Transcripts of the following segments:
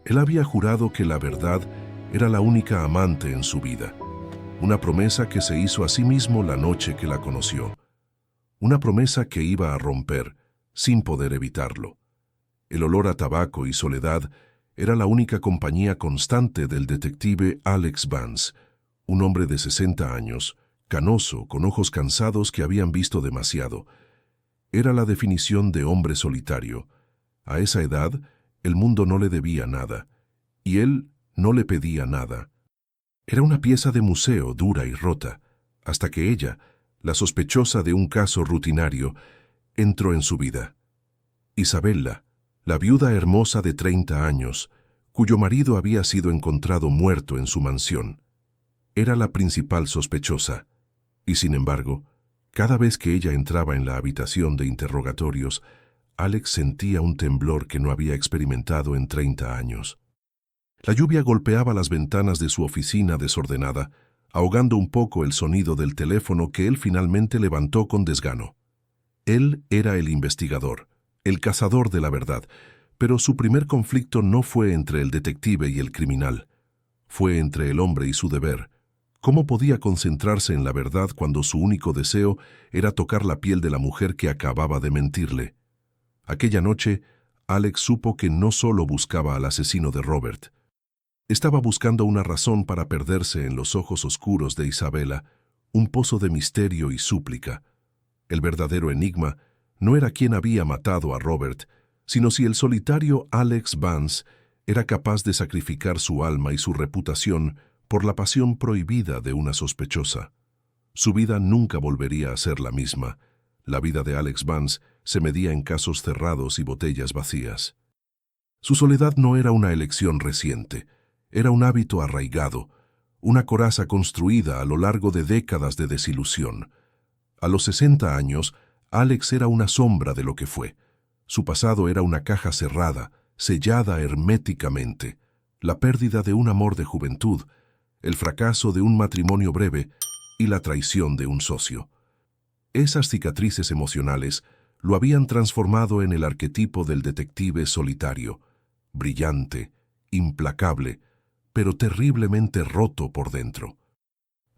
Él había jurado que la verdad era la única amante en su vida, una promesa que se hizo a sí mismo la noche que la conoció, una promesa que iba a romper sin poder evitarlo. El olor a tabaco y soledad era la única compañía constante del detective Alex Vance, un hombre de 60 años, canoso, con ojos cansados que habían visto demasiado. Era la definición de hombre solitario. A esa edad, el mundo no le debía nada, y él no le pedía nada. Era una pieza de museo dura y rota, hasta que ella, la sospechosa de un caso rutinario, entró en su vida. Isabella, la viuda hermosa de 30 años, cuyo marido había sido encontrado muerto en su mansión. Era la principal sospechosa, y sin embargo, cada vez que ella entraba en la habitación de interrogatorios, Alex sentía un temblor que no había experimentado en 30 años. La lluvia golpeaba las ventanas de su oficina desordenada, ahogando un poco el sonido del teléfono que él finalmente levantó con desgano. Él era el investigador, el cazador de la verdad, pero su primer conflicto no fue entre el detective y el criminal. Fue entre el hombre y su deber. ¿Cómo podía concentrarse en la verdad cuando su único deseo era tocar la piel de la mujer que acababa de mentirle? Aquella noche, Alex supo que no solo buscaba al asesino de Robert. Estaba buscando una razón para perderse en los ojos oscuros de Isabella, un pozo de misterio y súplica. El verdadero enigma no era quién había matado a Robert, sino si el solitario Alex Vance era capaz de sacrificar su alma y su reputación por la pasión prohibida de una sospechosa. Su vida nunca volvería a ser la misma. La vida de Alex Vance se medía en casos cerrados y botellas vacías. Su soledad no era una elección reciente, era un hábito arraigado, una coraza construida a lo largo de décadas de desilusión. A los 60 años, Alex era una sombra de lo que fue. Su pasado era una caja cerrada, sellada herméticamente, la pérdida de un amor de juventud, el fracaso de un matrimonio breve y la traición de un socio. Esas cicatrices emocionales lo habían transformado en el arquetipo del detective solitario, brillante, implacable, pero terriblemente roto por dentro.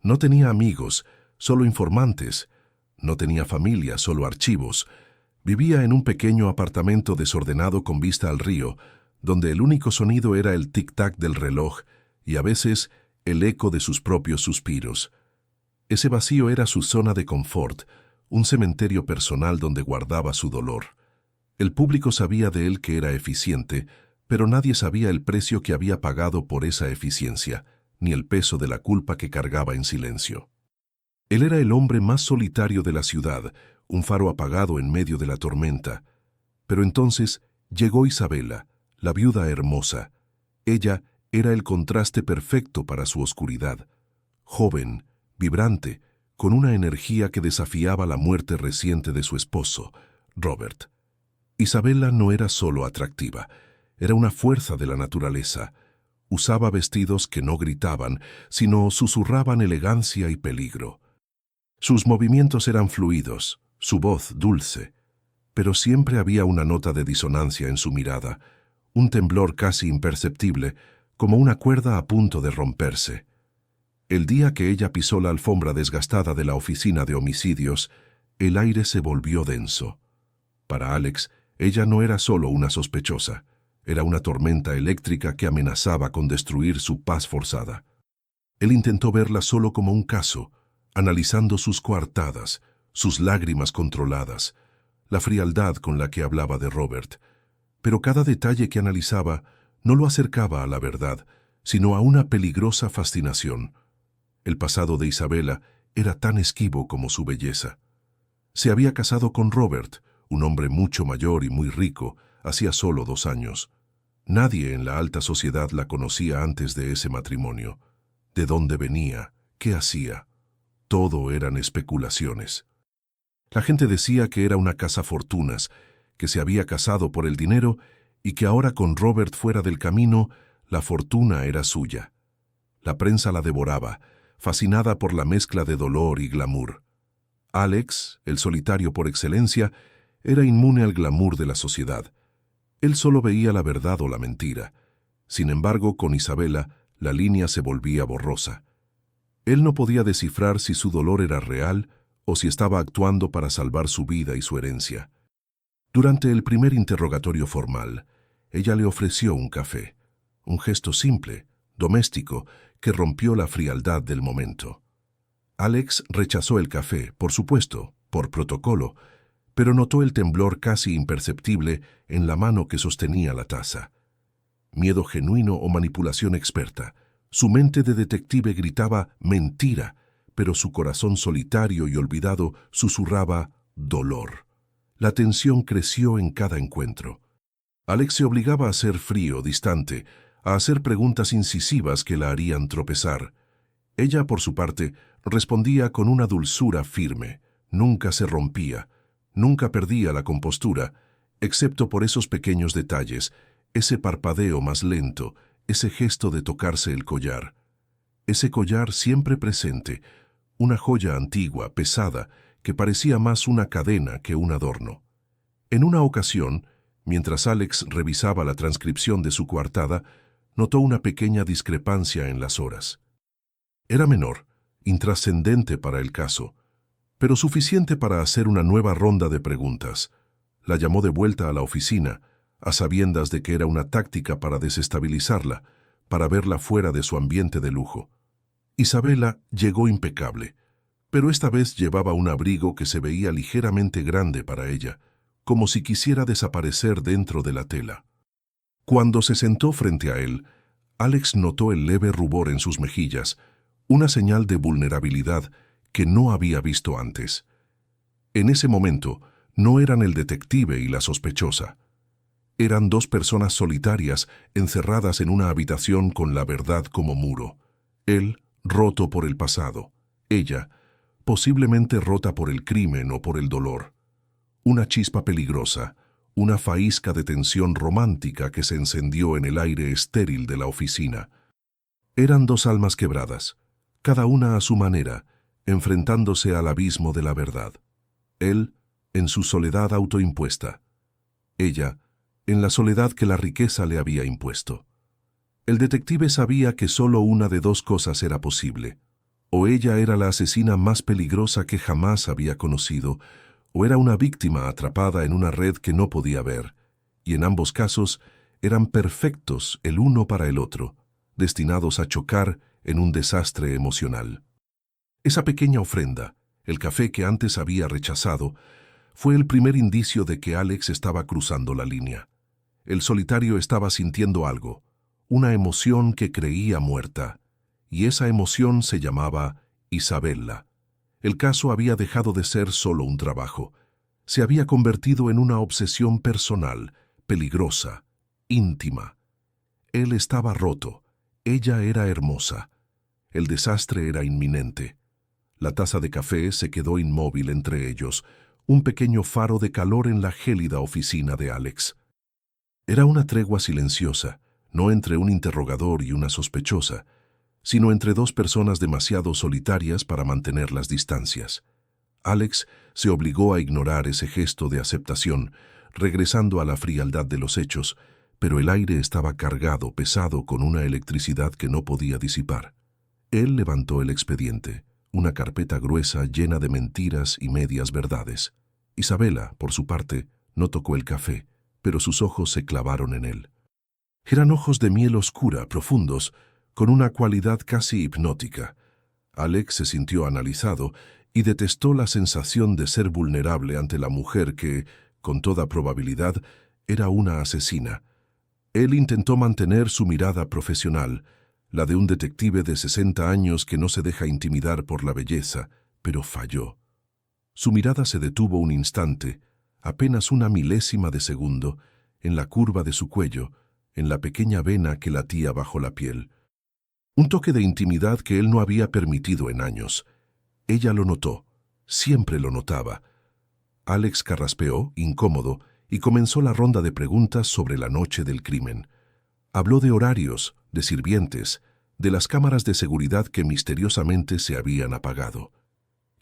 No tenía amigos, solo informantes. No tenía familia, solo archivos. Vivía en un pequeño apartamento desordenado con vista al río, donde el único sonido era el tic-tac del reloj y a veces el eco de sus propios suspiros. Ese vacío era su zona de confort, un cementerio personal donde guardaba su dolor. El público sabía de él que era eficiente, pero nadie sabía el precio que había pagado por esa eficiencia, ni el peso de la culpa que cargaba en silencio. Él era el hombre más solitario de la ciudad, un faro apagado en medio de la tormenta. Pero entonces llegó Isabella, la viuda hermosa. Ella era el contraste perfecto para su oscuridad. Joven, vibrante, con una energía que desafiaba la muerte reciente de su esposo, Robert. Isabella no era solo atractiva, era una fuerza de la naturaleza. Usaba vestidos que no gritaban, sino susurraban elegancia y peligro. Sus movimientos eran fluidos, su voz dulce, pero siempre había una nota de disonancia en su mirada, un temblor casi imperceptible, como una cuerda a punto de romperse. El día que ella pisó la alfombra desgastada de la oficina de homicidios, el aire se volvió denso. Para Alex, ella no era solo una sospechosa, era una tormenta eléctrica que amenazaba con destruir su paz forzada. Él intentó verla solo como un caso, analizando sus coartadas, sus lágrimas controladas, la frialdad con la que hablaba de Robert. Pero cada detalle que analizaba no lo acercaba a la verdad, sino a una peligrosa fascinación. El pasado de Isabella era tan esquivo como su belleza. Se había casado con Robert, un hombre mucho mayor y muy rico, hacía solo 2 años. Nadie en la alta sociedad la conocía antes de ese matrimonio. ¿De dónde venía? ¿Qué hacía? Todo eran especulaciones. La gente decía que era una cazafortunas, que se había casado por el dinero y que ahora con Robert fuera del camino, la fortuna era suya. La prensa la devoraba, fascinada por la mezcla de dolor y glamour. Alex, el solitario por excelencia, era inmune al glamour de la sociedad. Él solo veía la verdad o la mentira. Sin embargo, con Isabela, la línea se volvía borrosa. Él no podía descifrar si su dolor era real o si estaba actuando para salvar su vida y su herencia. Durante el primer interrogatorio formal, ella le ofreció un café, un gesto simple, doméstico, que rompió la frialdad del momento. Alex rechazó el café, por supuesto, por protocolo, pero notó el temblor casi imperceptible en la mano que sostenía la taza. Miedo genuino o manipulación experta. Su mente de detective gritaba mentira, pero su corazón solitario y olvidado susurraba dolor. La tensión creció en cada encuentro. Alex se obligaba a ser frío, distante, a hacer preguntas incisivas que la harían tropezar. Ella, por su parte, respondía con una dulzura firme. Nunca se rompía, nunca perdía la compostura, excepto por esos pequeños detalles, ese parpadeo más lento, ese gesto de tocarse el collar. Ese collar siempre presente, una joya antigua, pesada, que parecía más una cadena que un adorno. En una ocasión, mientras Alex revisaba la transcripción de su coartada, notó una pequeña discrepancia en las horas. Era menor, intrascendente para el caso, pero suficiente para hacer una nueva ronda de preguntas. La llamó de vuelta a la oficina, a sabiendas de que era una táctica para desestabilizarla, para verla fuera de su ambiente de lujo. Isabela llegó impecable, pero esta vez llevaba un abrigo que se veía ligeramente grande para ella, como si quisiera desaparecer dentro de la tela. Cuando se sentó frente a él, Alex notó el leve rubor en sus mejillas, una señal de vulnerabilidad que no había visto antes. En ese momento, no eran el detective y la sospechosa. Eran dos personas solitarias encerradas en una habitación con la verdad como muro. Él, roto por el pasado. Ella, posiblemente rota por el crimen o por el dolor. Una chispa peligrosa, una faísca de tensión romántica que se encendió en el aire estéril de la oficina. Eran dos almas quebradas, cada una a su manera, enfrentándose al abismo de la verdad. Él, en su soledad autoimpuesta. Ella, en la soledad que la riqueza le había impuesto. El detective sabía que solo una de dos cosas era posible. O ella era la asesina más peligrosa que jamás había conocido, o era una víctima atrapada en una red que no podía ver, y en ambos casos eran perfectos el uno para el otro, destinados a chocar en un desastre emocional. Esa pequeña ofrenda, el café que antes había rechazado, fue el primer indicio de que Alex estaba cruzando la línea. El solitario estaba sintiendo algo, una emoción que creía muerta, y esa emoción se llamaba Isabela. El caso había dejado de ser solo un trabajo. Se había convertido en una obsesión personal, peligrosa, íntima. Él estaba roto, ella era hermosa. El desastre era inminente. La taza de café se quedó inmóvil entre ellos, un pequeño faro de calor en la gélida oficina de Alex. Era una tregua silenciosa, no entre un interrogador y una sospechosa, sino entre dos personas demasiado solitarias para mantener las distancias. Alex se obligó a ignorar ese gesto de aceptación, regresando a la frialdad de los hechos, pero el aire estaba cargado, pesado, con una electricidad que no podía disipar. Él levantó el expediente, una carpeta gruesa llena de mentiras y medias verdades. Isabela, por su parte, no tocó el café, pero sus ojos se clavaron en él. Eran ojos de miel oscura, profundos, con una cualidad casi hipnótica. Alex se sintió analizado y detestó la sensación de ser vulnerable ante la mujer que, con toda probabilidad, era una asesina. Él intentó mantener su mirada profesional, la de un detective de 60 años que no se deja intimidar por la belleza, pero falló. Su mirada se detuvo un instante, apenas una milésima de segundo, en la curva de su cuello, en la pequeña vena que latía bajo la piel. Un toque de intimidad que él no había permitido en años. Ella lo notó, siempre lo notaba. Alex carraspeó, incómodo, y comenzó la ronda de preguntas sobre la noche del crimen. Habló de horarios, de sirvientes, de las cámaras de seguridad que misteriosamente se habían apagado.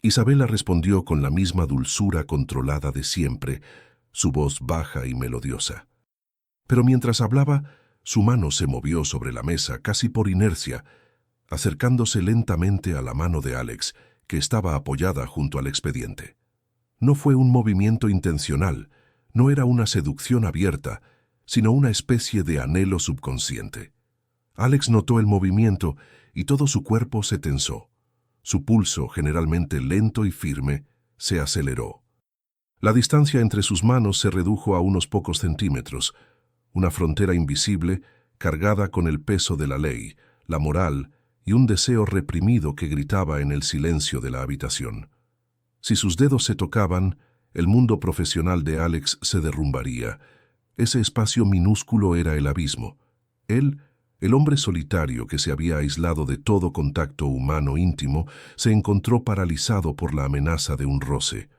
Isabela respondió con la misma dulzura controlada de siempre, su voz baja y melodiosa. Pero mientras hablaba, Su mano se movió sobre la mesa casi por inercia, acercándose lentamente a la mano de Alex, que estaba apoyada junto al expediente. No fue un movimiento intencional, no era una seducción abierta, sino una especie de anhelo subconsciente. Alex notó el movimiento y todo su cuerpo se tensó. Su pulso, generalmente lento y firme, se aceleró. La distancia entre sus manos se redujo a unos pocos centímetros, una frontera invisible cargada con el peso de la ley, la moral y un deseo reprimido que gritaba en el silencio de la habitación. Si sus dedos se tocaban, el mundo profesional de Alex se derrumbaría. Ese espacio minúsculo era el abismo. Él, el hombre solitario que se había aislado de todo contacto humano íntimo, se encontró paralizado por la amenaza de un roce.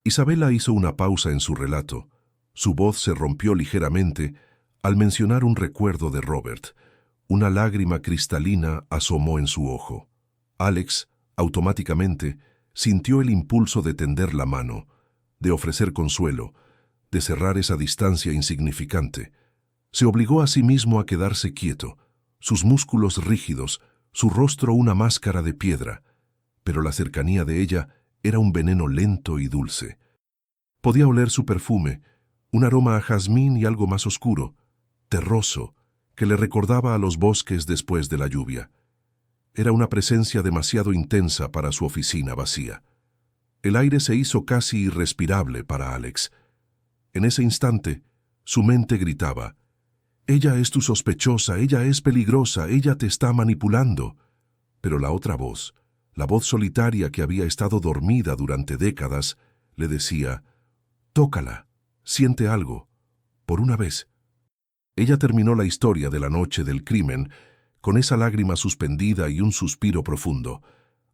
Isabela hizo una pausa en su relato. Su voz se rompió ligeramente al mencionar un recuerdo de Robert. Una lágrima cristalina asomó en su ojo. Alex, automáticamente, sintió el impulso de tender la mano, de ofrecer consuelo, de cerrar esa distancia insignificante. Se obligó a sí mismo a quedarse quieto, sus músculos rígidos, su rostro una máscara de piedra, pero la cercanía de ella era un veneno lento y dulce. Podía oler su perfume, un aroma a jazmín y algo más oscuro, terroso, que le recordaba a los bosques después de la lluvia. Era una presencia demasiado intensa para su oficina vacía. El aire se hizo casi irrespirable para Alex. En ese instante, su mente gritaba: «Ella es tu sospechosa, ella es peligrosa, ella te está manipulando». Pero la otra voz, la voz solitaria que había estado dormida durante décadas, le decía: «Tócala, siente algo, por una vez». Ella terminó la historia de la noche del crimen con esa lágrima suspendida y un suspiro profundo.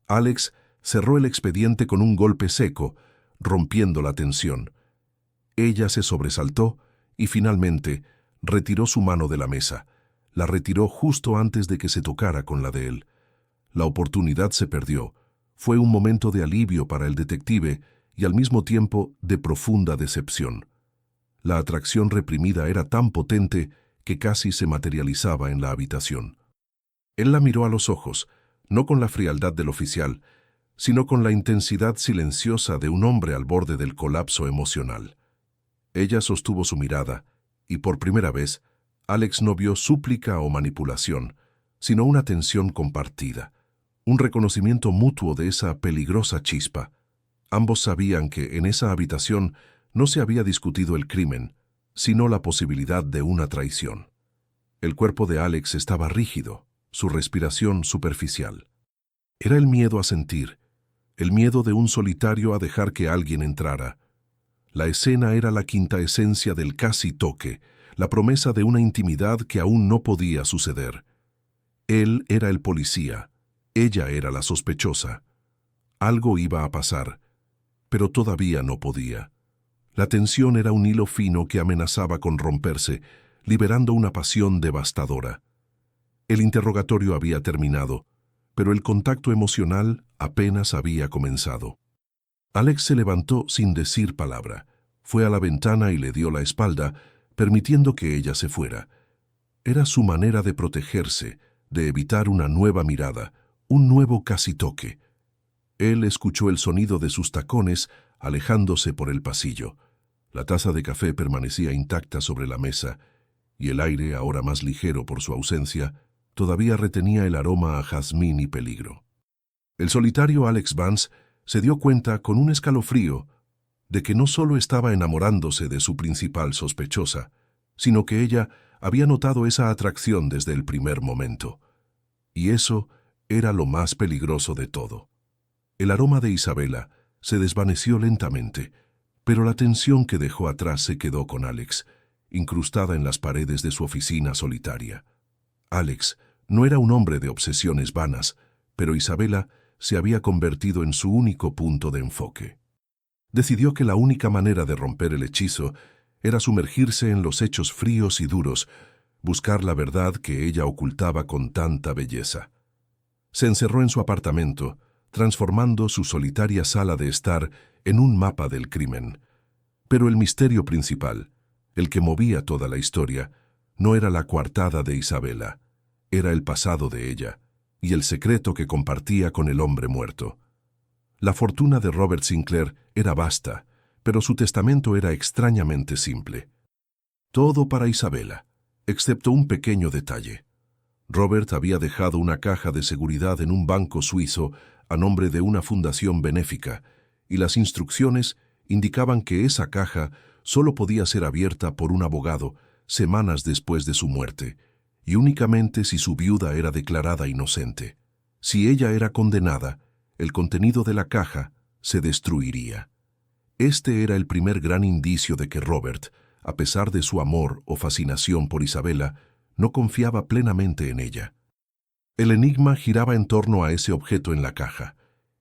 Alex cerró el expediente con un golpe seco, rompiendo la tensión. Ella se sobresaltó y finalmente retiró su mano de la mesa. La retiró justo antes de que se tocara con la de él. La oportunidad se perdió. Fue un momento de alivio para el detective y al mismo tiempo de profunda decepción. La atracción reprimida era tan potente que casi se materializaba en la habitación. Él la miró a los ojos, no con la frialdad del oficial, sino con la intensidad silenciosa de un hombre al borde del colapso emocional. Ella sostuvo su mirada, y por primera vez, Alex no vio súplica o manipulación, sino una tensión compartida, un reconocimiento mutuo de esa peligrosa chispa. Ambos sabían que en esa habitación no se había discutido el crimen, sino la posibilidad de una traición. El cuerpo de Alex estaba rígido, su respiración superficial. Era el miedo a sentir, el miedo de un solitario a dejar que alguien entrara. La escena era la quinta esencia del casi toque, la promesa de una intimidad que aún no podía suceder. Él era el policía, ella era la sospechosa. Algo iba a pasar, pero todavía no podía. La tensión era un hilo fino que amenazaba con romperse, liberando una pasión devastadora. El interrogatorio había terminado, pero el contacto emocional apenas había comenzado. Alex se levantó sin decir palabra. Fue a la ventana y le dio la espalda, permitiendo que ella se fuera. Era su manera de protegerse, de evitar una nueva mirada, un nuevo casi toque. Él escuchó el sonido de sus tacones alejándose por el pasillo. La taza de café permanecía intacta sobre la mesa, y el aire, ahora más ligero por su ausencia, todavía retenía el aroma a jazmín y peligro. El solitario Alex Vance se dio cuenta con un escalofrío de que no solo estaba enamorándose de su principal sospechosa, sino que ella había notado esa atracción desde el primer momento. Y eso era lo más peligroso de todo. El aroma de Isabela se desvaneció lentamente, pero la tensión que dejó atrás se quedó con Alex, incrustada en las paredes de su oficina solitaria. Alex no era un hombre de obsesiones vanas, pero Isabela se había convertido en su único punto de enfoque. Decidió que la única manera de romper el hechizo era sumergirse en los hechos fríos y duros, buscar la verdad que ella ocultaba con tanta belleza. Se encerró en su apartamento, transformando su solitaria sala de estar en un mapa del crimen. Pero el misterio principal, el que movía toda la historia, no era la coartada de Isabela, era el pasado de ella y el secreto que compartía con el hombre muerto. La fortuna de Robert Sinclair era vasta, pero su testamento era extrañamente simple. Todo para Isabela, excepto un pequeño detalle. Robert había dejado una caja de seguridad en un banco suizo a nombre de una fundación benéfica, y las instrucciones indicaban que esa caja solo podía ser abierta por un abogado semanas después de su muerte, y únicamente si su viuda era declarada inocente. Si ella era condenada, el contenido de la caja se destruiría. Este era el primer gran indicio de que Robert, a pesar de su amor o fascinación por Isabela, no confiaba plenamente en ella. El enigma giraba en torno a ese objeto en la caja.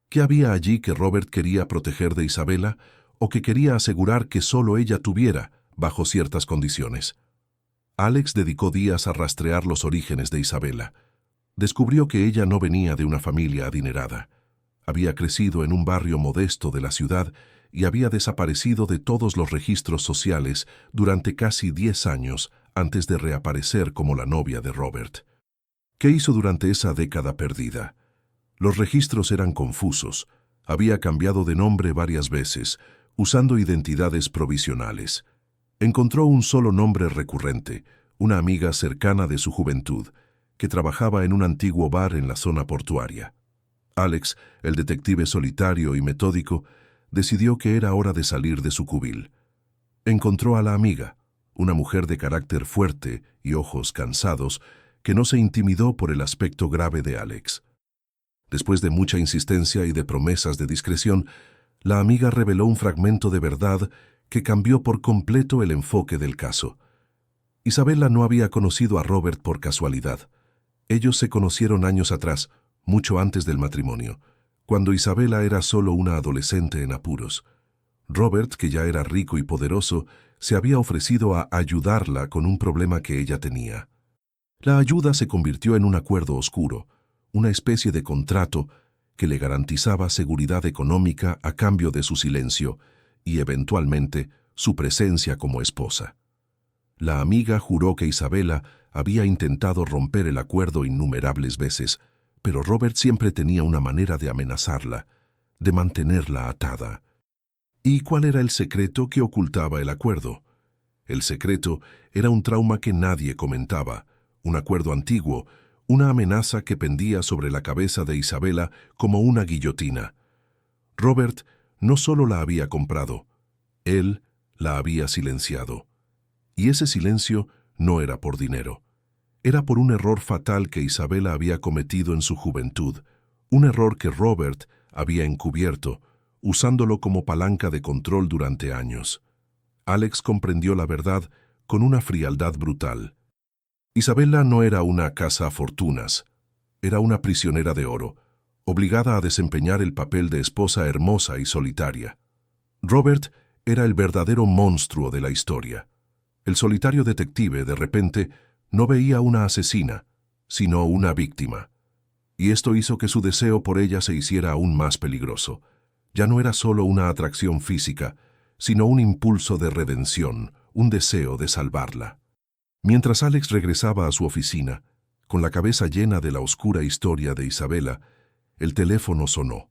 ¿Qué había allí que Robert quería proteger de Isabela o que quería asegurar que solo ella tuviera, bajo ciertas condiciones? Alex dedicó días a rastrear los orígenes de Isabela. Descubrió que ella no venía de una familia adinerada. Había crecido en un barrio modesto de la ciudad y había desaparecido de todos los registros sociales durante casi 10 años antes de reaparecer como la novia de Robert. ¿Qué hizo durante esa década perdida? Los registros eran confusos. Había cambiado de nombre varias veces, usando identidades provisionales. Encontró un solo nombre recurrente, una amiga cercana de su juventud, que trabajaba en un antiguo bar en la zona portuaria. Alex, el detective solitario y metódico, decidió que era hora de salir de su cubil. Encontró a la amiga, una mujer de carácter fuerte y ojos cansados, que no se intimidó por el aspecto grave de Alex. Después de mucha insistencia y de promesas de discreción, la amiga reveló un fragmento de verdad que cambió por completo el enfoque del caso. Isabela no había conocido a Robert por casualidad. Ellos se conocieron años atrás, mucho antes del matrimonio, cuando Isabela era solo una adolescente en apuros. Robert, que ya era rico y poderoso, se había ofrecido a ayudarla con un problema que ella tenía. La ayuda se convirtió en un acuerdo oscuro, una especie de contrato que le garantizaba seguridad económica a cambio de su silencio y, eventualmente, su presencia como esposa. La amiga juró que Isabela había intentado romper el acuerdo innumerables veces, pero Robert siempre tenía una manera de amenazarla, de mantenerla atada. ¿Y cuál era el secreto que ocultaba el acuerdo? El secreto era un trauma que nadie comentaba, un acuerdo antiguo, una amenaza que pendía sobre la cabeza de Isabela como una guillotina. Robert no solo la había comprado, él la había silenciado. Y ese silencio no era por dinero. Era por un error fatal que Isabela había cometido en su juventud, un error que Robert había encubierto, usándolo como palanca de control durante años. Alex comprendió la verdad con una frialdad brutal. Isabela no era una cazafortunas, era una prisionera de oro, obligada a desempeñar el papel de esposa hermosa y solitaria. Robert era el verdadero monstruo de la historia. El solitario detective, de repente, no veía una asesina, sino una víctima. Y esto hizo que su deseo por ella se hiciera aún más peligroso. Ya no era solo una atracción física, sino un impulso de redención, un deseo de salvarla. Mientras Alex regresaba a su oficina, con la cabeza llena de la oscura historia de Isabela, el teléfono sonó.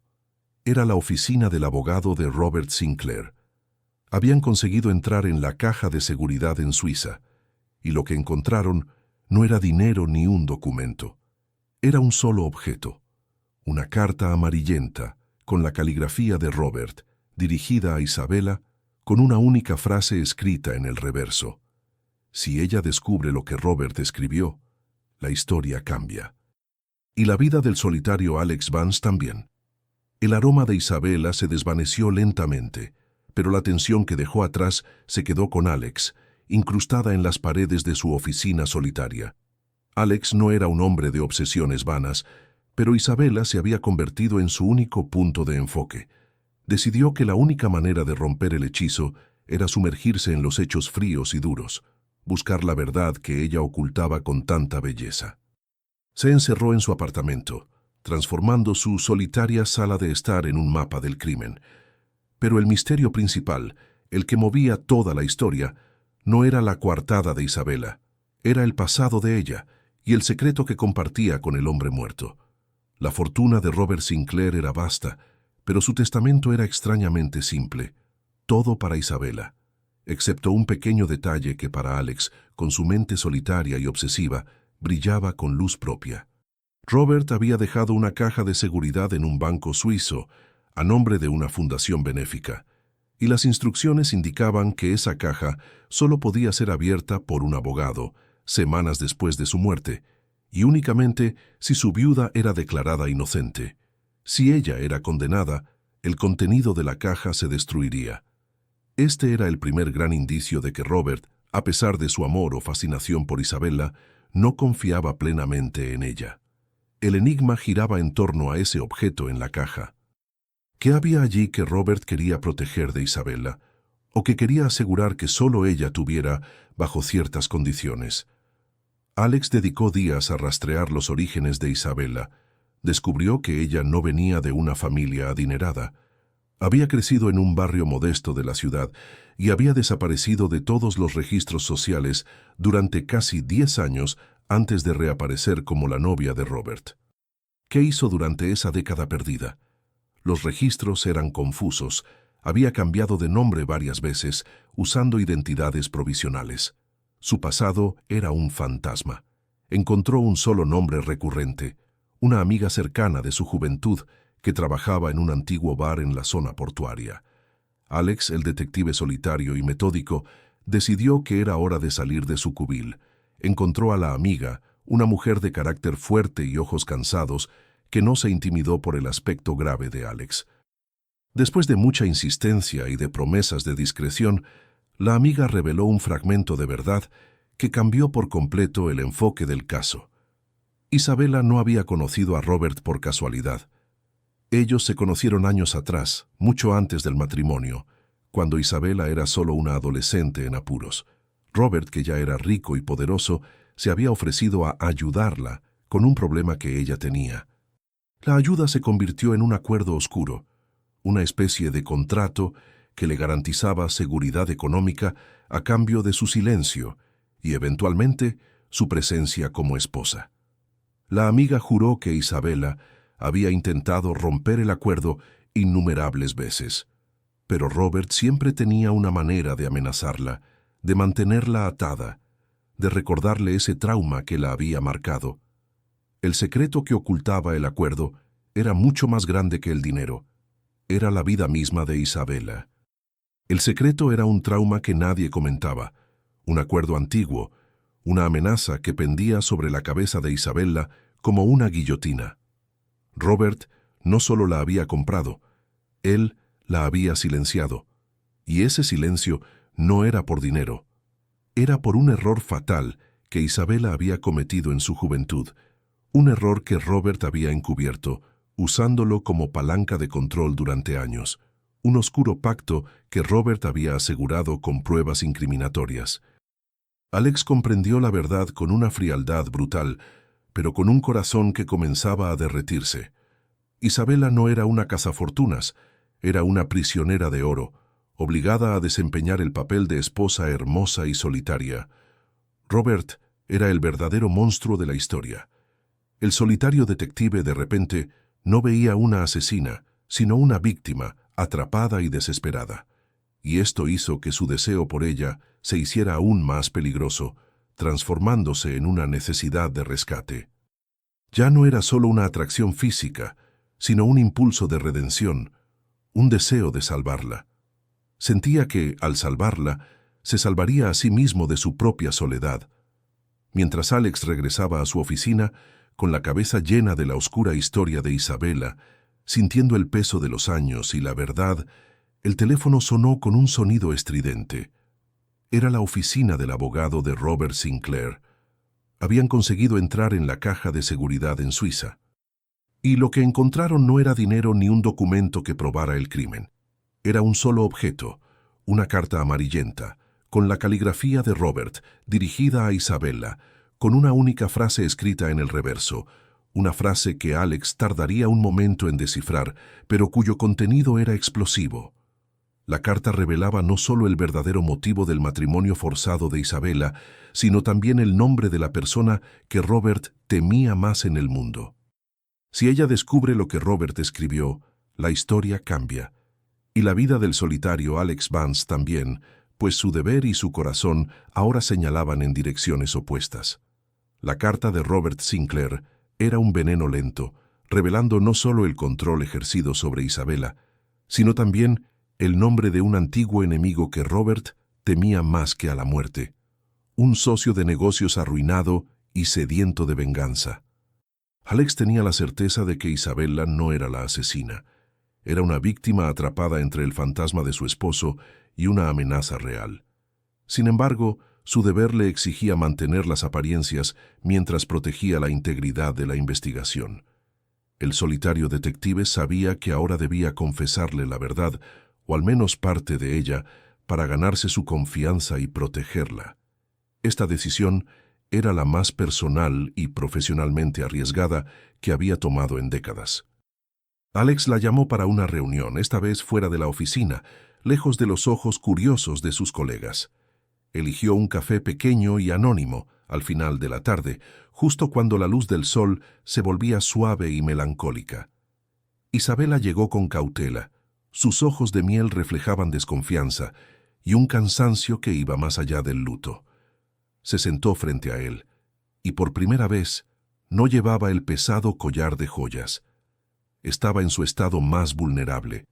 Era la oficina del abogado de Robert Sinclair. Habían conseguido entrar en la caja de seguridad en Suiza, y lo que encontraron no era dinero ni un documento. Era un solo objeto, una carta amarillenta con la caligrafía de Robert, dirigida a Isabela, con una única frase escrita en el reverso. Si ella descubre lo que Robert escribió, la historia cambia. Y la vida del solitario Alex Vance también. El aroma de Isabela se desvaneció lentamente, pero la tensión que dejó atrás se quedó con Alex, incrustada en las paredes de su oficina solitaria. Alex no era un hombre de obsesiones vanas, pero Isabela se había convertido en su único punto de enfoque. Decidió que la única manera de romper el hechizo era sumergirse en los hechos fríos y duros, buscar la verdad que ella ocultaba con tanta belleza. Se encerró en su apartamento, transformando su solitaria sala de estar en un mapa del crimen. Pero el misterio principal, el que movía toda la historia, no era la coartada de Isabela, Era el pasado de ella y el secreto que compartía con el hombre muerto. La fortuna de Robert Sinclair era vasta, pero su testamento era extrañamente simple. Todo para Isabella, excepto un pequeño detalle que para Alex, con su mente solitaria y obsesiva, brillaba con luz propia. Robert había dejado una caja de seguridad en un banco suizo, a nombre de una fundación benéfica, y las instrucciones indicaban que esa caja solo podía ser abierta por un abogado, semanas después de su muerte, y únicamente si su viuda era declarada inocente. Si ella era condenada, el contenido de la caja se destruiría. Este era el primer gran indicio de que Robert, a pesar de su amor o fascinación por Isabella, no confiaba plenamente en ella. El enigma giraba en torno a ese objeto en la caja. ¿Qué había allí que Robert quería proteger de Isabella, o que quería asegurar que solo ella tuviera bajo ciertas condiciones? Alex dedicó días a rastrear los orígenes de Isabella. Descubrió que ella no venía de una familia adinerada. Había crecido en un barrio modesto de la ciudad y había desaparecido de todos los registros sociales durante casi 10 años antes de reaparecer como la novia de Robert. ¿Qué hizo durante esa década perdida? Los registros eran confusos. Había cambiado de nombre varias veces, usando identidades provisionales. Su pasado era un fantasma. Encontró un solo nombre recurrente, una amiga cercana de su juventud que trabajaba en un antiguo bar en la zona portuaria. Alex, el detective solitario y metódico, decidió que era hora de salir de su cubil. Encontró a la amiga, una mujer de carácter fuerte y ojos cansados, que no se intimidó por el aspecto grave de Alex. Después de mucha insistencia y de promesas de discreción, la amiga reveló un fragmento de verdad que cambió por completo el enfoque del caso. Isabella no había conocido a Robert por casualidad. Ellos se conocieron años atrás, mucho antes del matrimonio, cuando Isabella era solo una adolescente en apuros. Robert, que ya era rico y poderoso, se había ofrecido a ayudarla con un problema que ella tenía. La ayuda se convirtió en un acuerdo oscuro, una especie de contrato que le garantizaba seguridad económica a cambio de su silencio y, eventualmente, su presencia como esposa. La amiga juró que Isabella había intentado romper el acuerdo innumerables veces, pero Robert siempre tenía una manera de amenazarla, de mantenerla atada, de recordarle ese trauma que la había marcado. El secreto que ocultaba el acuerdo era mucho más grande que el dinero. Era la vida misma de Isabella. El secreto era un trauma que nadie comentaba, un acuerdo antiguo, una amenaza que pendía sobre la cabeza de Isabella como una guillotina. Robert no solo la había comprado, él la había silenciado, y ese silencio no era por dinero. Era por un error fatal que Isabella había cometido en su juventud, un error que Robert había encubierto, usándolo como palanca de control durante años, un oscuro pacto que Robert había asegurado con pruebas incriminatorias. Alex comprendió la verdad con una frialdad brutal, pero con un corazón que comenzaba a derretirse. Isabella no era una cazafortunas, era una prisionera de oro, obligada a desempeñar el papel de esposa hermosa y solitaria. Robert era el verdadero monstruo de la historia. El solitario detective de repente no veía una asesina, sino una víctima, atrapada y desesperada. Y esto hizo que su deseo por ella se hiciera aún más peligroso, transformándose en una necesidad de rescate. Ya no era solo una atracción física, sino un impulso de redención, un deseo de salvarla. Sentía que, al salvarla, se salvaría a sí mismo de su propia soledad. Mientras Alex regresaba a su oficina, con la cabeza llena de la oscura historia de Isabella, sintiendo el peso de los años y la verdad, el teléfono sonó con un sonido estridente. Era la oficina del abogado de Robert Sinclair. Habían conseguido entrar en la caja de seguridad en Suiza. Y lo que encontraron no era dinero ni un documento que probara el crimen. Era un solo objeto, una carta amarillenta, con la caligrafía de Robert, dirigida a Isabella, con una única frase escrita en el reverso, una frase que Alex tardaría un momento en descifrar, pero cuyo contenido era explosivo. La carta revelaba no solo el verdadero motivo del matrimonio forzado de Isabela, sino también el nombre de la persona que Robert temía más en el mundo. Si ella descubre lo que Robert escribió, la historia cambia. Y la vida del solitario Alex Vance también, pues su deber y su corazón ahora señalaban en direcciones opuestas. La carta de Robert Sinclair era un veneno lento, revelando no solo el control ejercido sobre Isabela, sino también el nombre de un antiguo enemigo que Robert temía más que a la muerte, un socio de negocios arruinado y sediento de venganza. Alex tenía la certeza de que Isabela no era la asesina. Era una víctima atrapada entre el fantasma de su esposo y una amenaza real. Sin embargo, su deber le exigía mantener las apariencias mientras protegía la integridad de la investigación. El solitario detective sabía que ahora debía confesarle la verdad, o al menos parte de ella, para ganarse su confianza y protegerla. Esta decisión era la más personal y profesionalmente arriesgada que había tomado en décadas. Alex la llamó para una reunión, esta vez fuera de la oficina, lejos de los ojos curiosos de sus colegas. Eligió un café pequeño y anónimo, al final de la tarde, justo cuando la luz del sol se volvía suave y melancólica. Isabela llegó con cautela. Sus ojos de miel reflejaban desconfianza y un cansancio que iba más allá del luto. Se sentó frente a él, y por primera vez no llevaba el pesado collar de joyas. Estaba en su estado más vulnerable.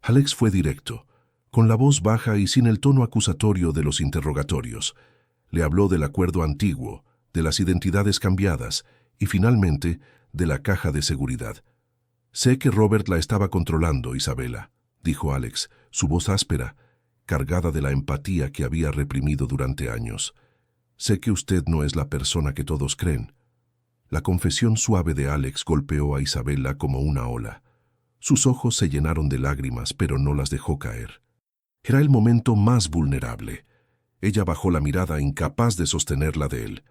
Alex fue directo, con la voz baja y sin el tono acusatorio de los interrogatorios. Le habló del acuerdo antiguo, de las identidades cambiadas y, finalmente, de la caja de seguridad. «Sé que Robert la estaba controlando, Isabela», dijo Alex, su voz áspera, cargada de la empatía que había reprimido durante años. «Sé que usted no es la persona que todos creen». La confesión suave de Alex golpeó a Isabela como una ola. Sus ojos se llenaron de lágrimas, pero no las dejó caer. Era el momento más vulnerable. Ella bajó la mirada, incapaz de sostenerla de él.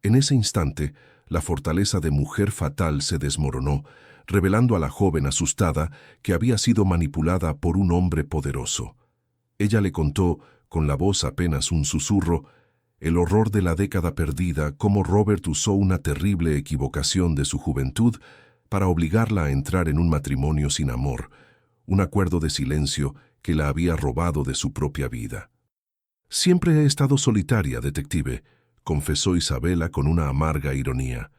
En ese instante, la fortaleza de mujer fatal se desmoronó, revelando a la joven asustada que había sido manipulada por un hombre poderoso. Ella le contó, con la voz apenas un susurro, el horror de la década perdida, cómo Robert usó una terrible equivocación de su juventud para obligarla a entrar en un matrimonio sin amor, un acuerdo de silencio que la había robado de su propia vida. «Siempre he estado solitaria, detective», confesó Isabela con una amarga ironía.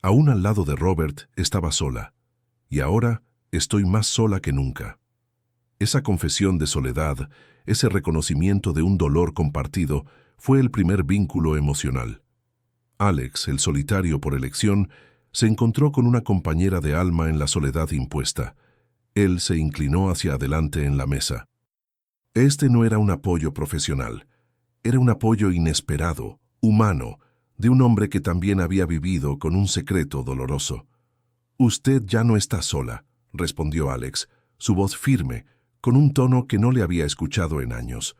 «Aún al lado de Robert estaba sola, y ahora estoy más sola que nunca». Esa confesión de soledad, ese reconocimiento de un dolor compartido, fue el primer vínculo emocional. Alex, el solitario por elección, se encontró con una compañera de alma en la soledad impuesta. Él se inclinó hacia adelante en la mesa. Este no era un apoyo profesional. Era un apoyo inesperado, humano, de un hombre que también había vivido con un secreto doloroso. «Usted ya no está sola», respondió Alex, su voz firme, con un tono que no le había escuchado en años.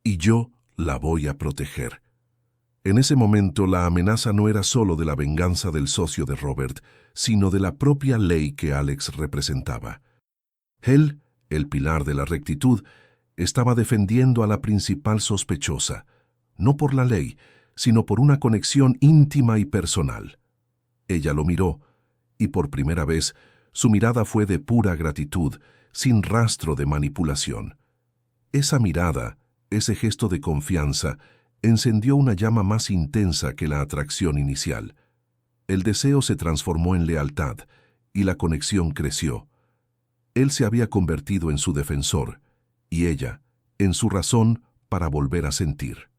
«Y yo la voy a proteger». En ese momento la amenaza no era solo de la venganza del socio de Robert, sino de la propia ley que Alex representaba. Él, el pilar de la rectitud, estaba defendiendo a la principal sospechosa, no por la ley, sino por una conexión íntima y personal. Ella lo miró, y por primera vez su mirada fue de pura gratitud, sin rastro de manipulación. Esa mirada, ese gesto de confianza, encendió una llama más intensa que la atracción inicial. El deseo se transformó en lealtad, y la conexión creció. Él se había convertido en su defensor, y ella, en su razón para volver a sentir.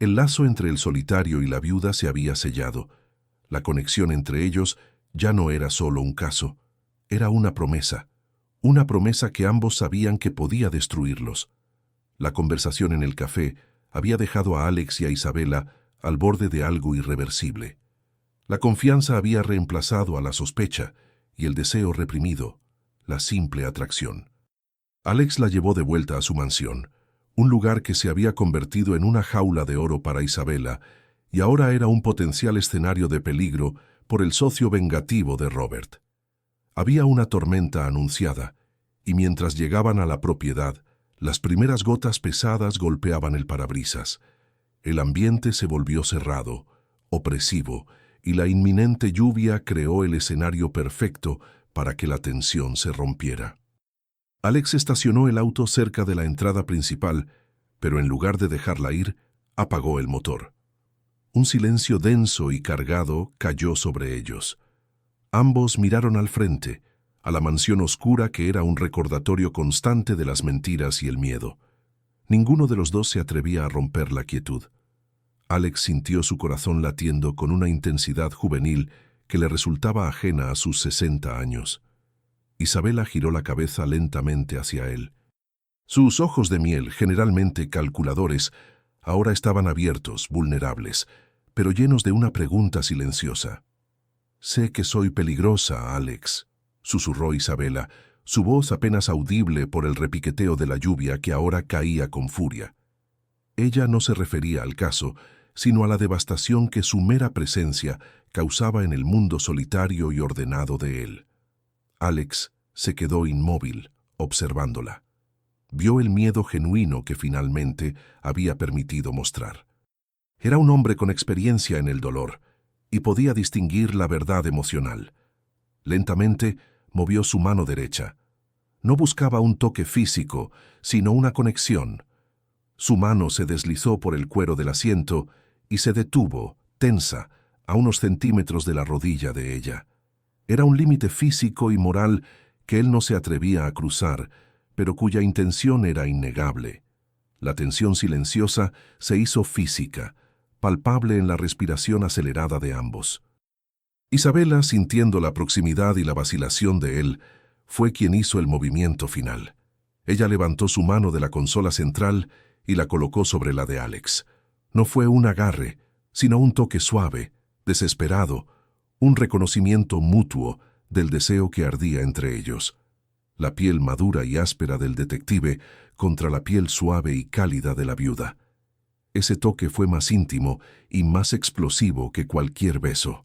El lazo entre el solitario y la viuda se había sellado. La conexión entre ellos ya no era solo un caso, era una promesa que ambos sabían que podía destruirlos. La conversación en el café había dejado a Alex y a Isabela al borde de algo irreversible. La confianza había reemplazado a la sospecha y el deseo reprimido, la simple atracción. Alex la llevó de vuelta a su mansión, un lugar que se había convertido en una jaula de oro para Isabela y ahora era un potencial escenario de peligro por el socio vengativo de Robert. Había una tormenta anunciada, y mientras llegaban a la propiedad, Las primeras gotas pesadas golpeaban el parabrisas. El ambiente se volvió cerrado, opresivo, y la inminente lluvia creó el escenario perfecto para que la tensión se rompiera. Alex estacionó el auto cerca de la entrada principal, pero en lugar de dejarla ir, apagó el motor. Un silencio denso y cargado cayó sobre ellos. Ambos miraron al frente, a la mansión oscura que era un recordatorio constante de las mentiras y el miedo. Ninguno de los dos se atrevía a romper la quietud. Alex sintió su corazón latiendo con una intensidad juvenil que le resultaba ajena a sus 60 años. Isabela giró la cabeza lentamente hacia él. Sus ojos de miel, generalmente calculadores, ahora estaban abiertos, vulnerables, pero llenos de una pregunta silenciosa. «Sé que soy peligrosa, Alex», susurró Isabela, su voz apenas audible por el repiqueteo de la lluvia que ahora caía con furia. Ella no se refería al caso, sino a la devastación que su mera presencia causaba en el mundo solitario y ordenado de él. Alex se quedó inmóvil, observándola. Vio el miedo genuino que finalmente había permitido mostrar. Era un hombre con experiencia en el dolor, y podía distinguir la verdad emocional. Lentamente movió su mano derecha. No buscaba un toque físico, sino una conexión. Su mano se deslizó por el cuero del asiento y se detuvo, tensa, a unos centímetros de la rodilla de ella. Era un límite físico y moral que él no se atrevía a cruzar, pero cuya intención era innegable. La tensión silenciosa se hizo física, palpable en la respiración acelerada de ambos. Isabela, sintiendo la proximidad y la vacilación de él, fue quien hizo el movimiento final. Ella levantó su mano de la consola central y la colocó sobre la de Alex. No fue un agarre, sino un toque suave, desesperado, un reconocimiento mutuo del deseo que ardía entre ellos. La piel madura y áspera del detective contra la piel suave y cálida de la viuda. Ese toque fue más íntimo y más explosivo que cualquier beso.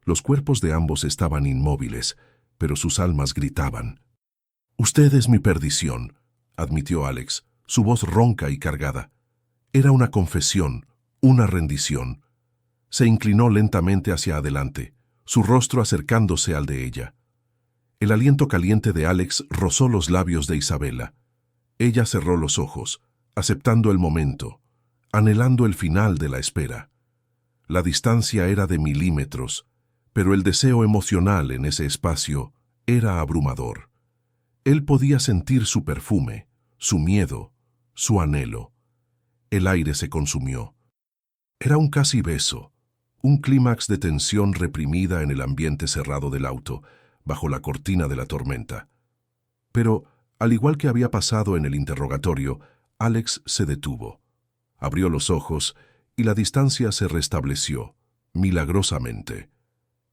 Los cuerpos de ambos estaban inmóviles, pero sus almas gritaban. «Usted es mi perdición», admitió Alex, su voz ronca y cargada. Era una confesión, una rendición. Se inclinó lentamente hacia adelante, su rostro acercándose al de ella. El aliento caliente de Alex rozó los labios de Isabela. Ella cerró los ojos, aceptando el momento, anhelando el final de la espera. La distancia era de milímetros, pero el deseo emocional en ese espacio era abrumador. Él podía sentir su perfume, su miedo, su anhelo. El aire se consumió. Era un casi beso, un clímax de tensión reprimida en el ambiente cerrado del auto, bajo la cortina de la tormenta. Pero, al igual que había pasado en el interrogatorio, Alex se detuvo. Abrió los ojos y la distancia se restableció, milagrosamente.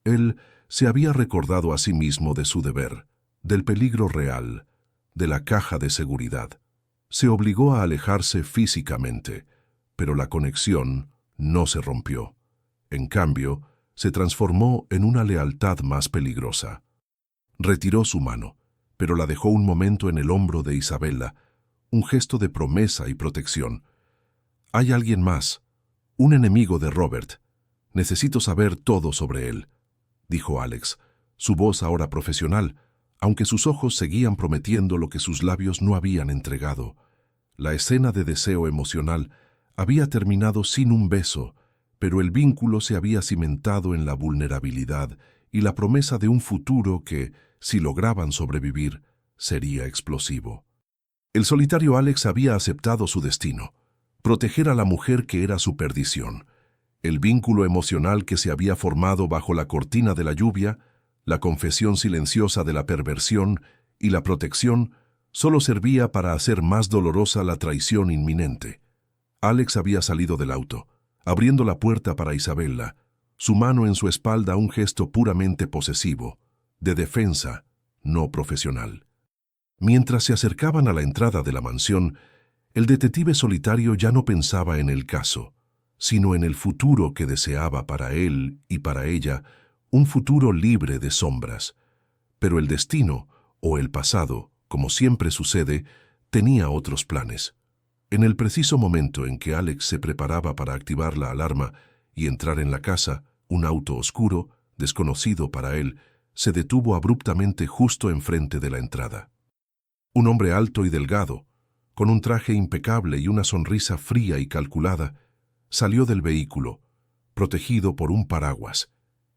Él se había recordado a sí mismo de su deber, del peligro real, de la caja de seguridad. Se obligó a alejarse físicamente, pero la conexión no se rompió. En cambio, se transformó en una lealtad más peligrosa. Retiró su mano, pero la dejó un momento en el hombro de Isabela, un gesto de promesa y protección. «Hay alguien más, un enemigo de Robert. Necesito saber todo sobre él», dijo Alex, su voz ahora profesional, aunque sus ojos seguían prometiendo lo que sus labios no habían entregado. La escena de deseo emocional había terminado sin un beso, pero el vínculo se había cimentado en la vulnerabilidad y la promesa de un futuro que, si lograban sobrevivir, sería explosivo. El solitario Alex había aceptado su destino, proteger a la mujer que era su perdición. El vínculo emocional que se había formado bajo la cortina de la lluvia, la confesión silenciosa de la perversión y la protección solo servía para hacer más dolorosa la traición inminente. Alex había salido del auto, abriendo la puerta para Isabela, su mano en su espalda un gesto puramente posesivo, de defensa, no profesional. Mientras se acercaban a la entrada de la mansión, el detective solitario ya no pensaba en el caso, sino en el futuro que deseaba para él y para ella, un futuro libre de sombras. Pero el destino, o el pasado, como siempre sucede, tenía otros planes. En el preciso momento en que Alex se preparaba para activar la alarma y entrar en la casa, un auto oscuro, desconocido para él, se detuvo abruptamente justo enfrente de la entrada. Un hombre alto y delgado, con un traje impecable y una sonrisa fría y calculada, salió del vehículo, protegido por un paraguas.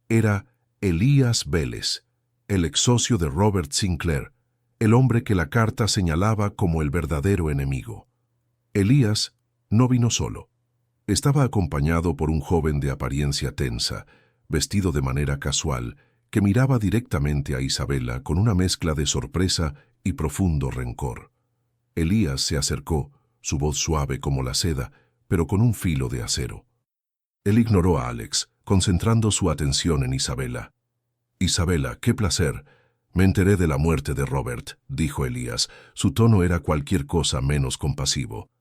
Era Elías Vélez, el ex socio de Robert Sinclair, el hombre que la carta señalaba como el verdadero enemigo. Elías no vino solo. Estaba acompañado por un joven de apariencia tensa, vestido de manera casual, que miraba directamente a Isabela con una mezcla de sorpresa y profundo rencor. Elías se acercó, su voz suave como la seda, pero con un filo de acero. Él ignoró a Alex, concentrando su atención en Isabela. «Isabela, qué placer. Me enteré de la muerte de Robert», dijo Elías. Su tono era cualquier cosa menos compasivo.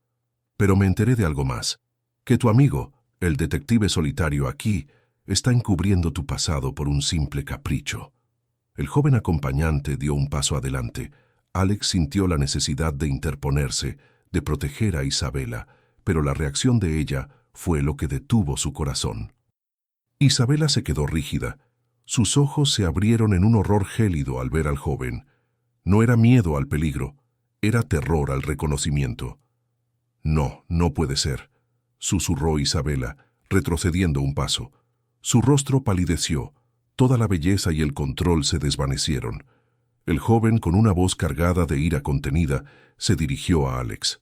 «Pero me enteré de algo más. Que tu amigo, el detective solitario aquí, está encubriendo tu pasado por un simple capricho». El joven acompañante dio un paso adelante. Alex sintió la necesidad de interponerse, de proteger a Isabela, pero la reacción de ella fue lo que detuvo su corazón. Isabela se quedó rígida. Sus ojos se abrieron en un horror gélido al ver al joven. No era miedo al peligro, era terror al reconocimiento. «No, no puede ser», susurró Isabela, retrocediendo un paso. Su rostro palideció, toda la belleza y el control se desvanecieron. El joven, con una voz cargada de ira contenida, se dirigió a Alex.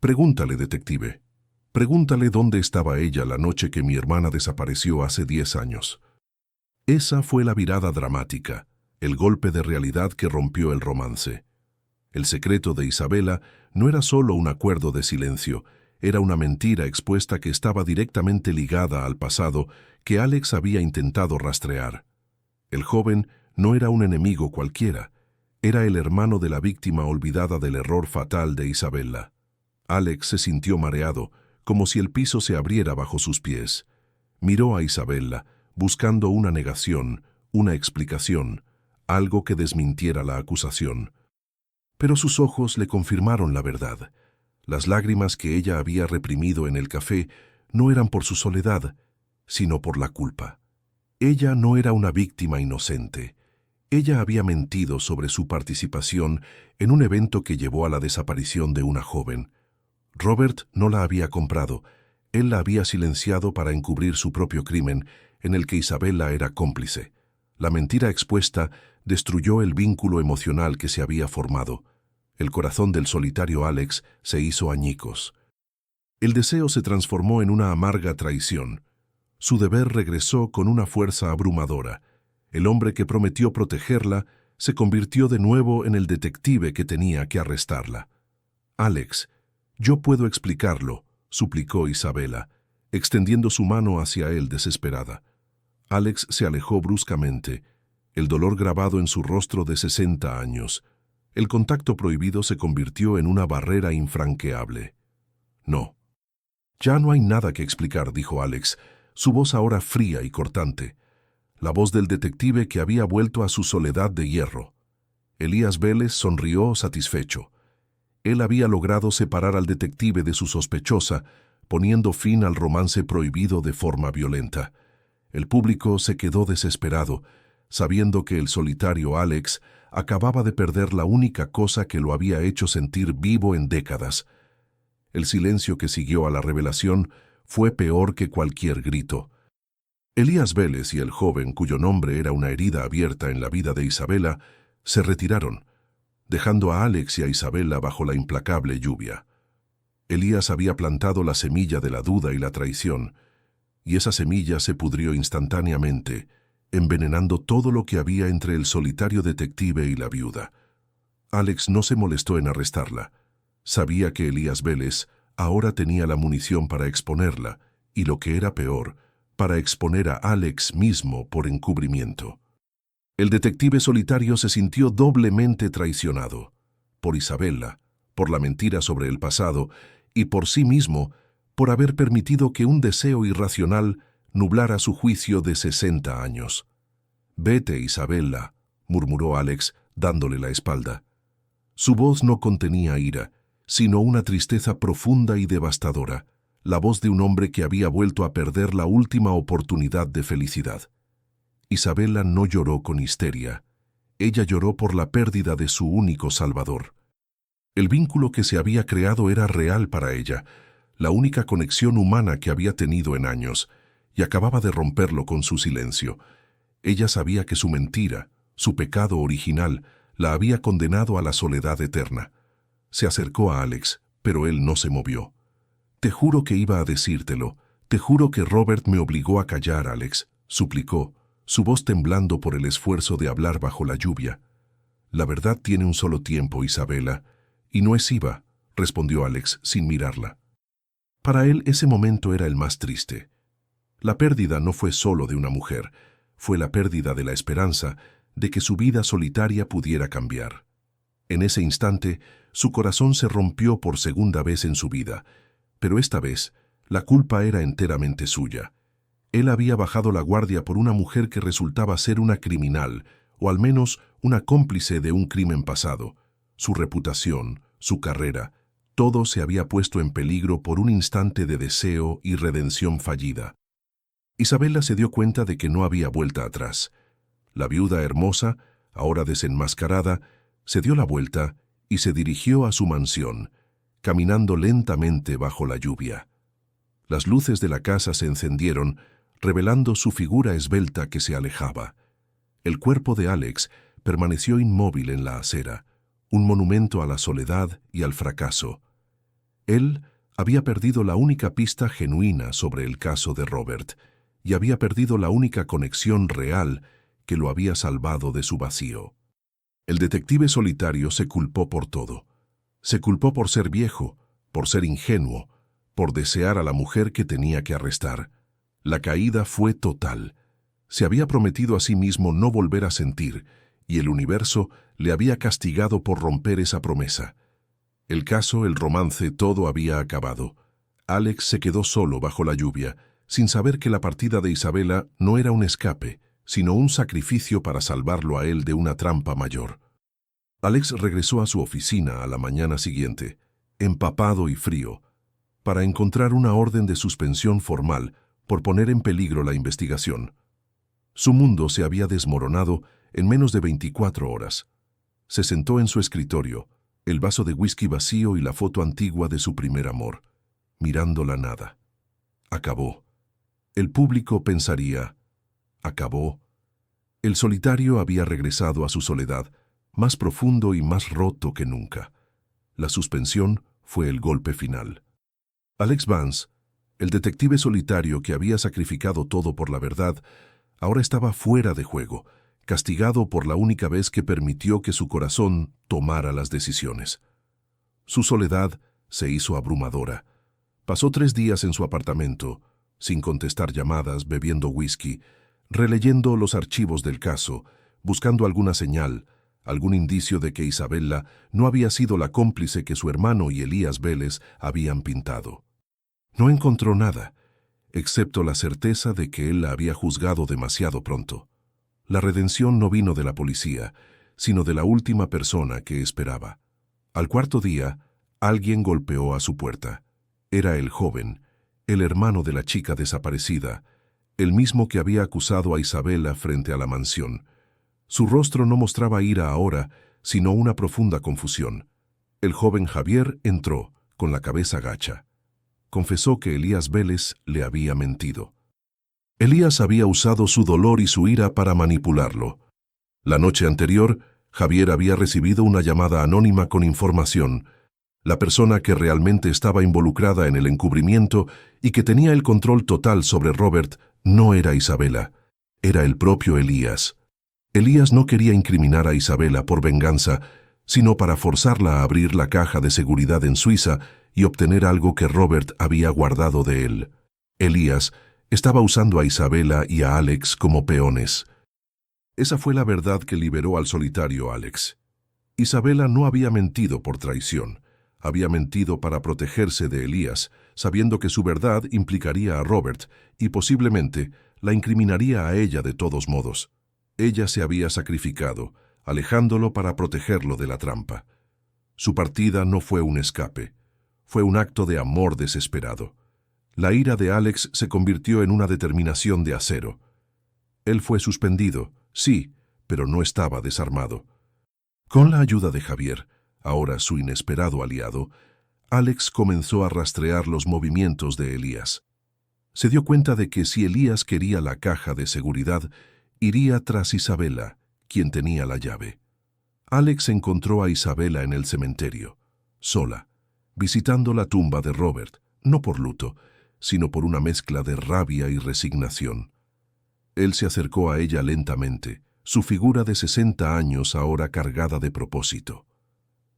«Pregúntale, detective. Pregúntale dónde estaba ella la noche que mi hermana desapareció hace 10 años». Esa fue la virada dramática, el golpe de realidad que rompió el romance. El secreto de Isabela no era solo un acuerdo de silencio, era una mentira expuesta que estaba directamente ligada al pasado que Alex había intentado rastrear. El joven no era un enemigo cualquiera, era el hermano de la víctima olvidada del error fatal de Isabela. Alex se sintió mareado, como si el piso se abriera bajo sus pies. Miró a Isabela, buscando una negación, una explicación, algo que desmintiera la acusación. Pero sus ojos le confirmaron la verdad. Las lágrimas que ella había reprimido en el café no eran por su soledad, sino por la culpa. Ella no era una víctima inocente. Ella había mentido sobre su participación en un evento que llevó a la desaparición de una joven. Robert no la había comprado. Él la había silenciado para encubrir su propio crimen, en el que Isabela era cómplice. La mentira expuesta destruyó el vínculo emocional que se había formado. El corazón del solitario Alex se hizo añicos. El deseo se transformó en una amarga traición. Su deber regresó con una fuerza abrumadora. El hombre que prometió protegerla se convirtió de nuevo en el detective que tenía que arrestarla. «Alex, yo puedo explicarlo», suplicó Isabela, extendiendo su mano hacia él desesperada. Alex se alejó bruscamente, el dolor grabado en su rostro de 60 años. El contacto prohibido se convirtió en una barrera infranqueable. «No. Ya no hay nada que explicar», dijo Alex, su voz ahora fría y cortante. La voz del detective que había vuelto a su soledad de hierro. Elías Vélez sonrió satisfecho. Él había logrado separar al detective de su sospechosa, poniendo fin al romance prohibido de forma violenta. El público se quedó desesperado, sabiendo que el solitario Alex acababa de perder la única cosa que lo había hecho sentir vivo en décadas. El silencio que siguió a la revelación fue peor que cualquier grito. Elías Vélez y el joven, cuyo nombre era una herida abierta en la vida de Isabela, se retiraron, dejando a Alex y a Isabela bajo la implacable lluvia. Elías había plantado la semilla de la duda y la traición, y esa semilla se pudrió instantáneamente, envenenando todo lo que había entre el solitario detective y la viuda. Alex no se molestó en arrestarla. Sabía que Elías Vélez ahora tenía la munición para exponerla, y lo que era peor, para exponer a Alex mismo por encubrimiento. El detective solitario se sintió doblemente traicionado, por Isabela, por la mentira sobre el pasado, y por sí mismo, por haber permitido que un deseo irracional nublara su juicio de 60 años. «Vete, Isabela», murmuró Alex, dándole la espalda. Su voz no contenía ira, sino una tristeza profunda y devastadora, la voz de un hombre que había vuelto a perder la última oportunidad de felicidad. Isabela no lloró con histeria. Ella lloró por la pérdida de su único salvador. El vínculo que se había creado era real para ella, la única conexión humana que había tenido en años, y acababa de romperlo con su silencio. Ella sabía que su mentira, su pecado original, la había condenado a la soledad eterna. Se acercó a Alex, pero él no se movió. «Te juro que iba a decírtelo. Te juro que Robert me obligó a callar, Alex», suplicó, su voz temblando por el esfuerzo de hablar bajo la lluvia. «La verdad tiene un solo tiempo, Isabela, y no es Iva», respondió Alex sin mirarla. Para él ese momento era el más triste. La pérdida no fue solo de una mujer, fue la pérdida de la esperanza de que su vida solitaria pudiera cambiar. En ese instante, su corazón se rompió por segunda vez en su vida, pero esta vez, la culpa era enteramente suya. Él había bajado la guardia por una mujer que resultaba ser una criminal, o al menos una cómplice de un crimen pasado. Su reputación, su carrera, todo se había puesto en peligro por un instante de deseo y redención fallida. Isabela se dio cuenta de que no había vuelta atrás. La viuda hermosa, ahora desenmascarada, se dio la vuelta y se dirigió a su mansión, caminando lentamente bajo la lluvia. Las luces de la casa se encendieron, revelando su figura esbelta que se alejaba. El cuerpo de Alex permaneció inmóvil en la acera, un monumento a la soledad y al fracaso. Él había perdido la única pista genuina sobre el caso de Robert y había perdido la única conexión real que lo había salvado de su vacío. El detective solitario se culpó por todo. Se culpó por ser viejo, por ser ingenuo, por desear a la mujer que tenía que arrestar. La caída fue total. Se había prometido a sí mismo no volver a sentir, y el universo le había castigado por romper esa promesa. El caso, el romance, todo había acabado. Alex se quedó solo bajo la lluvia, sin saber que la partida de Isabela no era un escape, sino un sacrificio para salvarlo a él de una trampa mayor. Alex regresó a su oficina a la mañana siguiente, empapado y frío, para encontrar una orden de suspensión formal por poner en peligro la investigación. Su mundo se había desmoronado en menos de 24 horas. Se sentó en su escritorio, el vaso de whisky vacío y la foto antigua de su primer amor, mirando la nada. Acabó. El público pensaría, acabó. El solitario había regresado a su soledad, más profundo y más roto que nunca. La suspensión fue el golpe final. Alex Vance, el detective solitario que había sacrificado todo por la verdad, ahora estaba fuera de juego, castigado por la única vez que permitió que su corazón tomara las decisiones. Su soledad se hizo abrumadora. Pasó 3 días en su apartamento, sin contestar llamadas, bebiendo whisky, releyendo los archivos del caso, buscando alguna señal, algún indicio de que Isabela no había sido la cómplice que su hermano y Elías Vélez habían pintado. No encontró nada, excepto la certeza de que él la había juzgado demasiado pronto. La redención no vino de la policía, sino de la última persona que esperaba. Al 4.º día, alguien golpeó a su puerta. Era el joven, el hermano de la chica desaparecida, el mismo que había acusado a Isabela frente a la mansión. Su rostro no mostraba ira ahora, sino una profunda confusión. El joven Javier entró, con la cabeza gacha. Confesó que Elías Vélez le había mentido. Elías había usado su dolor y su ira para manipularlo. La noche anterior, Javier había recibido una llamada anónima con información. La persona que realmente estaba involucrada en el encubrimiento y que tenía el control total sobre Robert no era Isabela, era el propio Elías. Elías no quería incriminar a Isabela por venganza, sino para forzarla a abrir la caja de seguridad en Suiza y obtener algo que Robert había guardado de él. Elías estaba usando a Isabela y a Alex como peones. Esa fue la verdad que liberó al solitario Alex. Isabela no había mentido por traición. Había mentido para protegerse de Elías, sabiendo que su verdad implicaría a Robert y posiblemente la incriminaría a ella de todos modos. Ella se había sacrificado, alejándolo para protegerlo de la trampa. Su partida no fue un escape, fue un acto de amor desesperado. La ira de Alex se convirtió en una determinación de acero. Él fue suspendido, sí, pero no estaba desarmado. Con la ayuda de Javier, ahora su inesperado aliado, Alex comenzó a rastrear los movimientos de Elías. Se dio cuenta de que si Elías quería la caja de seguridad, iría tras Isabela, quien tenía la llave. Alex encontró a Isabela en el cementerio, sola, visitando la tumba de Robert, no por luto, sino por una mezcla de rabia y resignación. Él se acercó a ella lentamente, su figura de 60 años ahora cargada de propósito.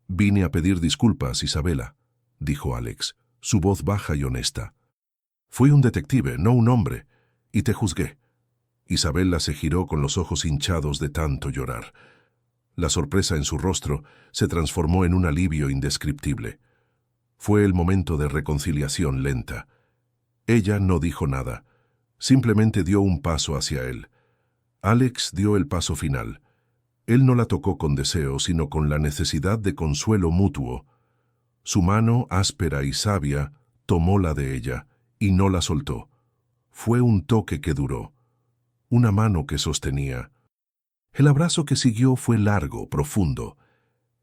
«Vine a pedir disculpas, Isabela», dijo Alex, su voz baja y honesta. «Fui un detective, no un hombre, y te juzgué». Isabela se giró con los ojos hinchados de tanto llorar. La sorpresa en su rostro se transformó en un alivio indescriptible. Fue el momento de reconciliación lenta. Ella no dijo nada, simplemente dio un paso hacia él. Alex dio el paso final. Él no la tocó con deseo, sino con la necesidad de consuelo mutuo. Su mano, áspera y sabia, tomó la de ella, y no la soltó. Fue un toque que duró, una mano que sostenía. El abrazo que siguió fue largo, profundo.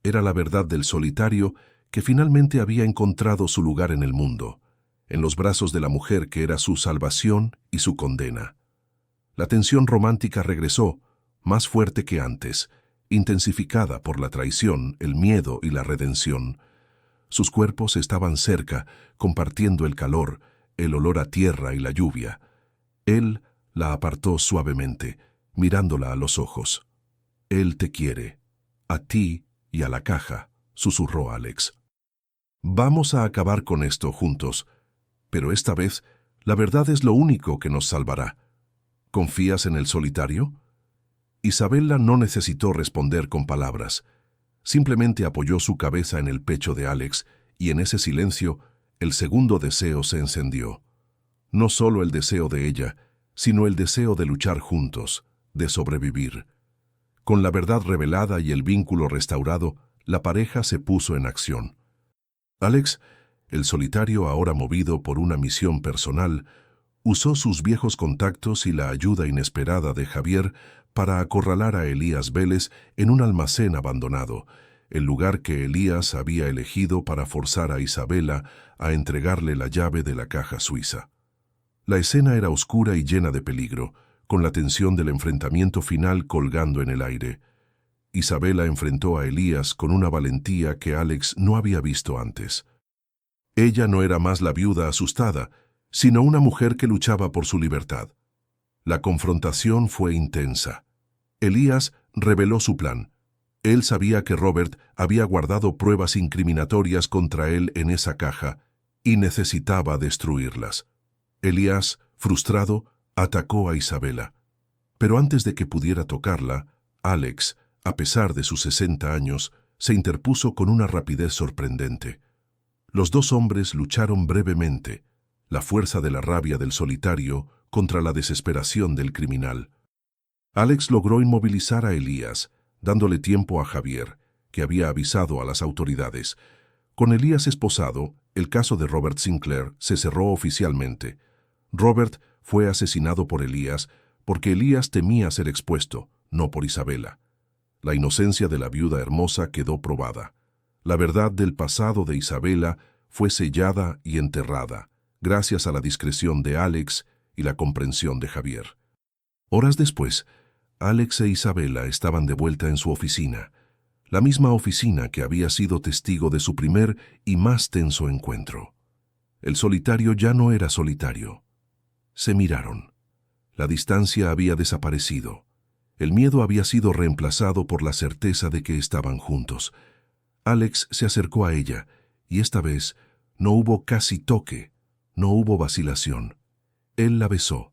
Era la verdad del solitario que finalmente había encontrado su lugar en el mundo, en los brazos de la mujer que era su salvación y su condena. La tensión romántica regresó, más fuerte que antes, intensificada por la traición, el miedo y la redención. Sus cuerpos estaban cerca, compartiendo el calor, el olor a tierra y la lluvia. Él la apartó suavemente, mirándola a los ojos. «Él te quiere, a ti y a la caja», susurró Alex. «Vamos a acabar con esto juntos, pero esta vez la verdad es lo único que nos salvará. ¿Confías en el solitario?» Isabela no necesitó responder con palabras. Simplemente apoyó su cabeza en el pecho de Alex y en ese silencio el segundo deseo se encendió. No solo el deseo de ella, sino el deseo de luchar juntos, de sobrevivir. Con la verdad revelada y el vínculo restaurado, la pareja se puso en acción. Alex, el solitario ahora movido por una misión personal, usó sus viejos contactos y la ayuda inesperada de Javier para acorralar a Elías Vélez en un almacén abandonado, el lugar que Elías había elegido para forzar a Isabela a entregarle la llave de la caja suiza. La escena era oscura y llena de peligro, con la tensión del enfrentamiento final colgando en el aire. Isabela enfrentó a Elías con una valentía que Alex no había visto antes. Ella no era más la viuda asustada, sino una mujer que luchaba por su libertad. La confrontación fue intensa. Elías reveló su plan. Él sabía que Robert había guardado pruebas incriminatorias contra él en esa caja y necesitaba destruirlas. Elías, frustrado, atacó a Isabela. Pero antes de que pudiera tocarla, Alex, a pesar de sus 60 años, se interpuso con una rapidez sorprendente. Los dos hombres lucharon brevemente, la fuerza de la rabia del solitario contra la desesperación del criminal. Alex logró inmovilizar a Elías, dándole tiempo a Javier, que había avisado a las autoridades. Con Elías esposado, el caso de Robert Sinclair se cerró oficialmente. Robert fue asesinado por Elías porque Elías temía ser expuesto, no por Isabela. La inocencia de la viuda hermosa quedó probada. La verdad del pasado de Isabela fue sellada y enterrada, gracias a la discreción de Alex y la comprensión de Javier. Horas después, Alex e Isabela estaban de vuelta en su oficina, la misma oficina que había sido testigo de su primer y más tenso encuentro. El solitario ya no era solitario. Se miraron. La distancia había desaparecido. El miedo había sido reemplazado por la certeza de que estaban juntos. Alex se acercó a ella, y esta vez no hubo casi toque, no hubo vacilación. Él la besó.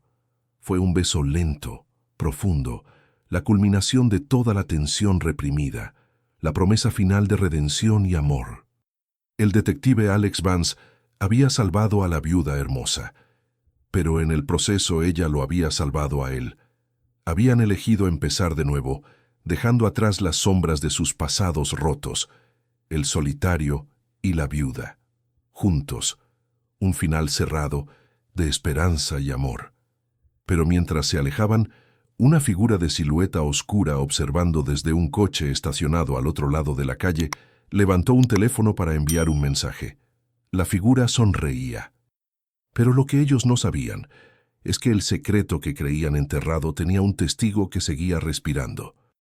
Fue un beso lento, profundo, la culminación de toda la tensión reprimida, la promesa final de redención y amor. El detective Alex Vance había salvado a la viuda hermosa, pero en el proceso ella lo había salvado a él. Habían elegido empezar de nuevo, dejando atrás las sombras de sus pasados rotos. el solitario y la viuda, juntos, un final cerrado de esperanza y amor. Pero mientras se alejaban, una figura de silueta oscura observando desde un coche estacionado al otro lado de la calle levantó un teléfono para enviar un mensaje. La figura sonreía. Pero lo que ellos no sabían es que el secreto que creían enterrado tenía un testigo que seguía respirando.